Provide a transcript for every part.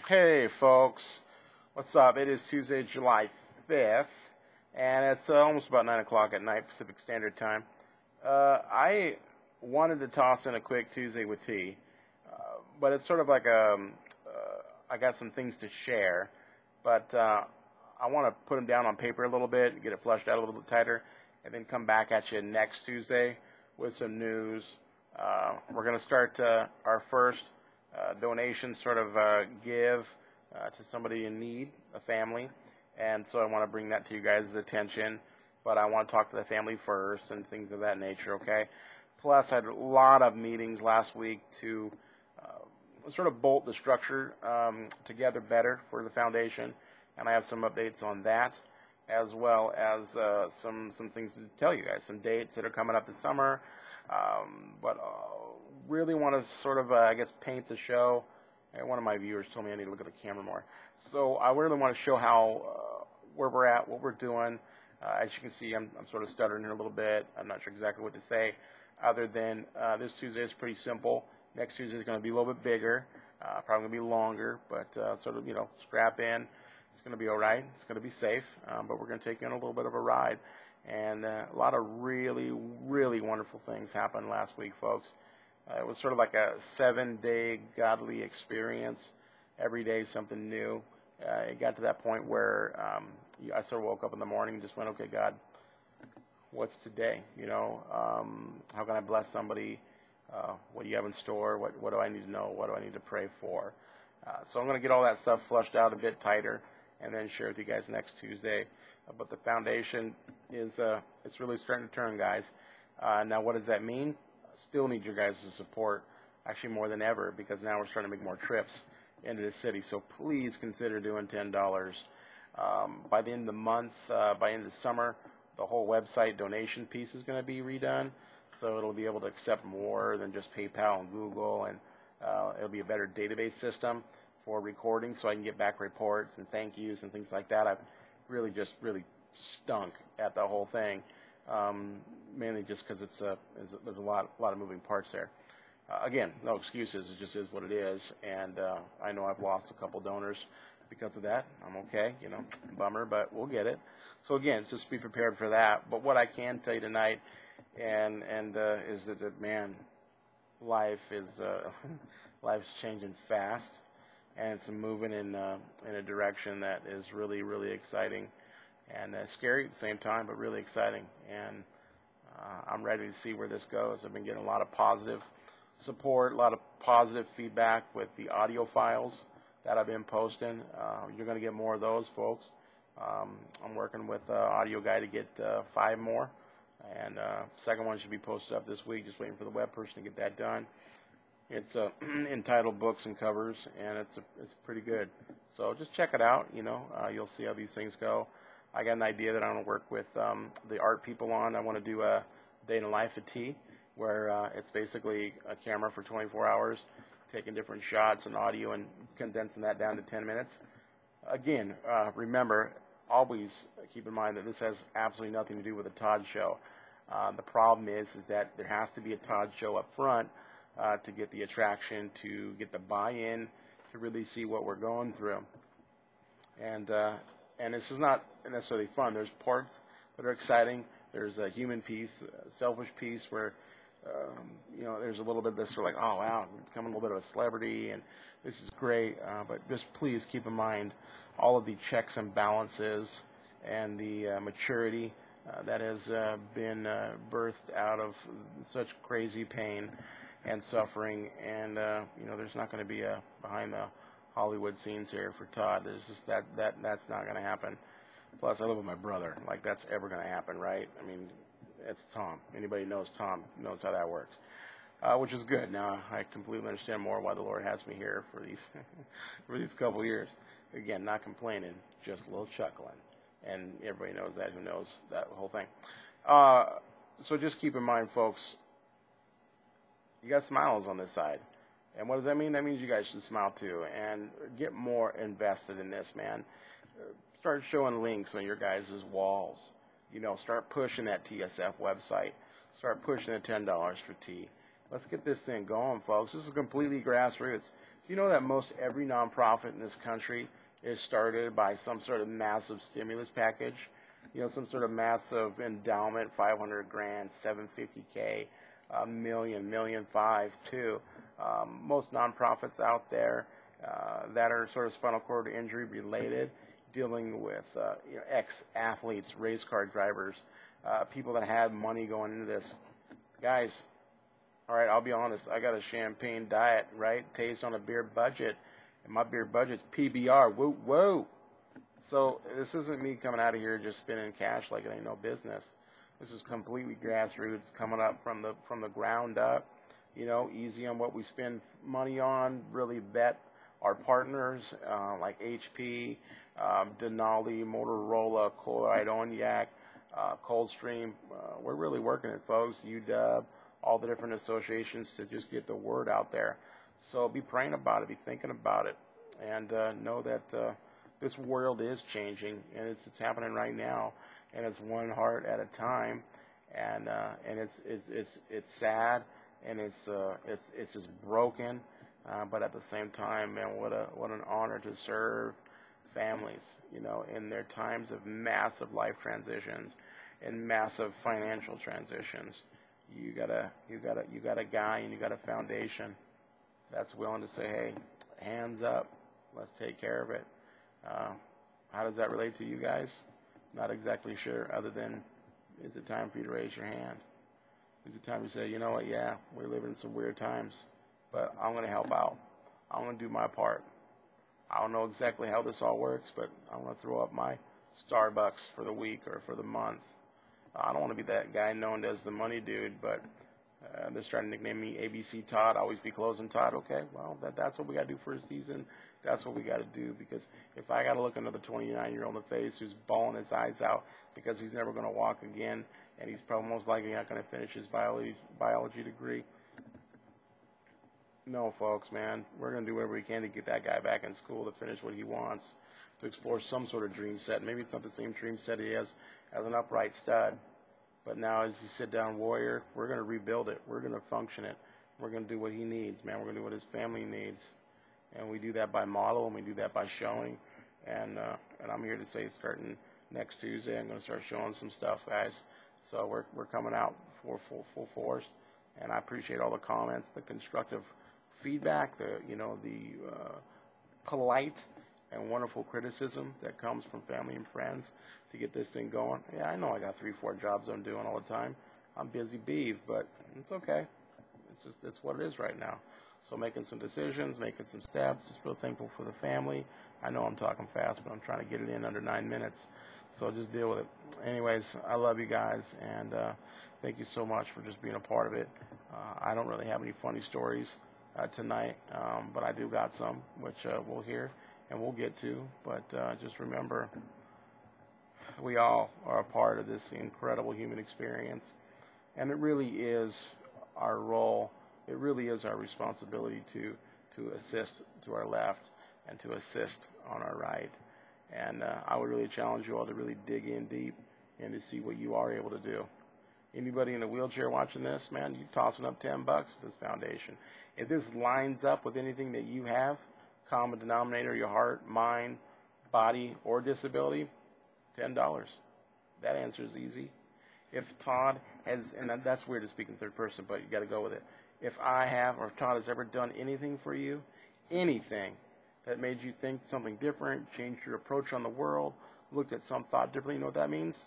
Hey folks, what's up? It is Tuesday, July 5th, and it's almost about 9 o'clock at night Pacific Standard Time. I wanted to toss in a quick Tuesday with tea, but it's sort of like I got some things to share, but I want to put them down on paper a little bit, get it flushed out a little bit tighter, and then come back at you next Tuesday with some news. We're going to start our first donation sort of give to somebody in need, a family, and so I want to bring that to you guys' attention, but I want to talk to the family first and things of that nature, okay? Plus, I had a lot of meetings last week to sort of bolt the structure together better for the foundation, and I have some updates on that, as well as some things to tell you guys, some dates that are coming up this summer, but really want to sort of, I guess, paint the show. And one of my viewers told me I need to look at the camera more. So I really want to show how, where we're at, what we're doing. As you can see, I'm sort of stuttering here a little bit. I'm not sure exactly what to say, other than this Tuesday is pretty simple. Next Tuesday is going to be a little bit bigger, probably going to be longer, but sort of, strap in. It's going to be all right. It's going to be safe, but we're going to take in a little bit of a ride. And a lot of really, really wonderful things happened last week, folks. It was sort of like a 7-day godly experience. Every day something new. It got to that point where I sort of woke up in the morning and just went, okay, God, what's today? How can I bless somebody? What do you have in store? What do I need to know? What do I need to pray for? So I'm going to get all that stuff flushed out a bit tighter and then share with you guys next Tuesday. But the foundation is it's really starting to turn, guys. Now, what does that mean? Still need your guys' support, actually more than ever, because now we're starting to make more trips into the city. So please consider doing $10. By the end of the month, by the end of the summer, the whole website donation piece is going to be redone. So it'll be able to accept more than just PayPal and Google, and it'll be a better database system for recording, so I can get back reports and thank yous and things like that. I've really stunk at the whole thing. Mainly just because there's a lot of moving parts there. Again, no excuses. It just is what it is, and I know I've lost a couple donors because of that. I'm okay, bummer, but we'll get it. So again, just be prepared for that. But what I can tell you tonight, and is that man, life is life's changing fast, and it's moving in a direction that is really, really exciting and scary at the same time, but really exciting. And I'm ready to see where this goes. I've been getting a lot of positive support, a lot of positive feedback with the audio files that I've been posting. You're going to get more of those, folks. I'm working with an audio guy to get 5 more, and second one should be posted up this week. Just waiting for the web person to get that done. It's entitled Books and Covers, and it's pretty good. So just check it out. You'll see how these things go. I got an idea that I want to work with the art people on. I want to do a day in the life of tea, where it's basically a camera for 24 hours, taking different shots and audio and condensing that down to 10 minutes. Again, remember, always keep in mind that this has absolutely nothing to do with the Todd show. The problem is that there has to be a Todd show up front to get the attraction, to get the buy-in, to really see what we're going through. And this is not necessarily fun. There's parts that are exciting. There's a human piece, a selfish piece where, there's a little bit of this sort of like, oh, wow, I'm becoming a little bit of a celebrity, and this is great. But just please keep in mind all of the checks and balances and the maturity that has been birthed out of such crazy pain and suffering. And, there's not going to be a behind the Hollywood scenes here for Todd. There's just that's not going to happen. Plus, I live with my brother. Like, that's ever going to happen, right? I mean, it's Tom. Anybody knows Tom knows how that works, which is good. Now I completely understand more why the Lord has me here for these for these couple years. Again, not complaining, just a little chuckling, and everybody knows that. Who knows that whole thing? So just keep in mind, folks. You got smiles on this side. And what does that mean? That means you guys should smile too and get more invested in this, man. Start showing links on your guys' walls. Start pushing that TSF website. Start pushing the $10 for tea. Let's get this thing going, folks. This is completely grassroots. Do you know that most every nonprofit in this country is started by some sort of massive stimulus package? You know, some sort of massive endowment, 500 grand, 750K, a million, million five, too. Most nonprofits out there that are sort of spinal cord injury related, dealing with ex-athletes, race car drivers, people that had money going into this. Guys, all right, I'll be honest. I got a champagne diet, right? Taste on a beer budget, and my beer budget's PBR. Whoa, whoa. So this isn't me coming out of here just spending cash like it ain't no business. This is completely grassroots, coming up from the ground up. You know, easy on what we spend money on. Really vet our partners like HP, Denali, Motorola, Colorado, Coldstream. We're really working it, folks. UW, all the different associations to just get the word out there. So be praying about it, be thinking about it, and know that this world is changing, and it's happening right now, and it's one heart at a time, and it's sad, and it's just broken, but at the same time, man, what an honor to serve families, you know, in their times of massive life transitions and massive financial transitions. You got a guy and you got a foundation that's willing to say, hey, hands up, let's take care of it. How does that relate to you guys? Not exactly sure, other than, is it time for you to raise your hand? Is it time to say, you know what, yeah, we're living in some weird times, but I'm going to help out. I'm going to do my part. I don't know exactly how this all works, but I'm going to throw up my Starbucks for the week or for the month. I don't want to be that guy known as the money dude, but they're starting to nickname me ABC Todd. Always be closing Todd. Okay, well, that's what we got to do for a season. That's what we got to do, because if I got to look another 29-year-old in the face who's bawling his eyes out because he's never going to walk again, and he's probably most likely not going to finish his biology degree. No, folks, man, we're going to do whatever we can to get that guy back in school to finish what he wants, to explore some sort of dream set. Maybe it's not the same dream set he has as an upright stud, but now as he sit-down warrior, we're going to rebuild it. We're going to function it. We're going to do what he needs, man. We're going to do what his family needs. And we do that by model, and we do that by showing. And I'm here to say, starting next Tuesday, I'm going to start showing some stuff, guys. So we're coming out for full force. And I appreciate all the comments, the constructive feedback, the polite and wonderful criticism that comes from family and friends to get this thing going. Yeah, I know I got 3-4 jobs I'm doing all the time. I'm busy beef, but it's okay. It's what it is right now. So making some decisions, making some steps, just real thankful for the family. I know I'm talking fast, but I'm trying to get it in under 9 minutes. So just deal with it. Anyways, I love you guys, and thank you so much for just being a part of it. I don't really have any funny stories tonight, but I do got some, which we'll hear and we'll get to. But just remember, we all are a part of this incredible human experience, and it really is our role. It really is our responsibility to assist to our left and to assist on our right. And I would really challenge you all to really dig in deep and to see what you are able to do. Anybody in a wheelchair watching this, man, you tossing up $10 to this foundation. If this lines up with anything that you have, common denominator, your heart, mind, body, or disability, $10. That answer is easy. If Todd has, and that's weird to speak in third person, but you got to go with it. If I have, or if Todd has ever done anything for you, anything that made you think something different, changed your approach on the world, looked at some thought differently, you know what that means?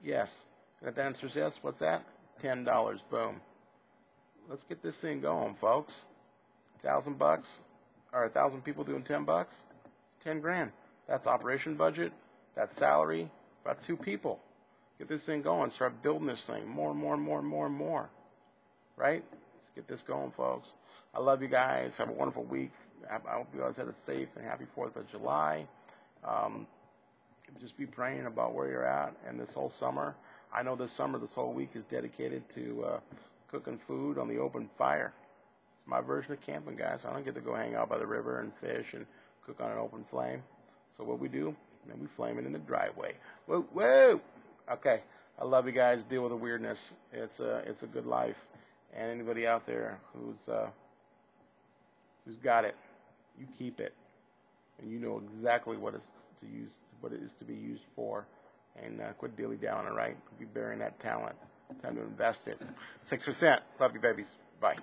Yes. And if the answer is yes, what's that? $10. Boom. Let's get this thing going, folks. $1,000 or 1,000 people doing $10, 10 grand. That's operation budget. That's salary. About 2 people. Get this thing going. Start building this thing. More. Right? Let's get this going, folks. I love you guys. Have a wonderful week. I hope you guys had a safe and happy 4th of July. Just be praying about where you're at and this whole summer. I know this summer, this whole week is dedicated to cooking food on the open fire. It's my version of camping, guys. I don't get to go hang out by the river and fish and cook on an open flame. So what we do, then we flame it in the driveway. Whoa. Okay. I love you guys. Deal with the weirdness. It's a good life. And anybody out there who's got it, you keep it, and you know exactly what it is to be used for, and quit dilly down. All right, be burying that talent. Time to invest it. 6%. Love you, babies. Bye.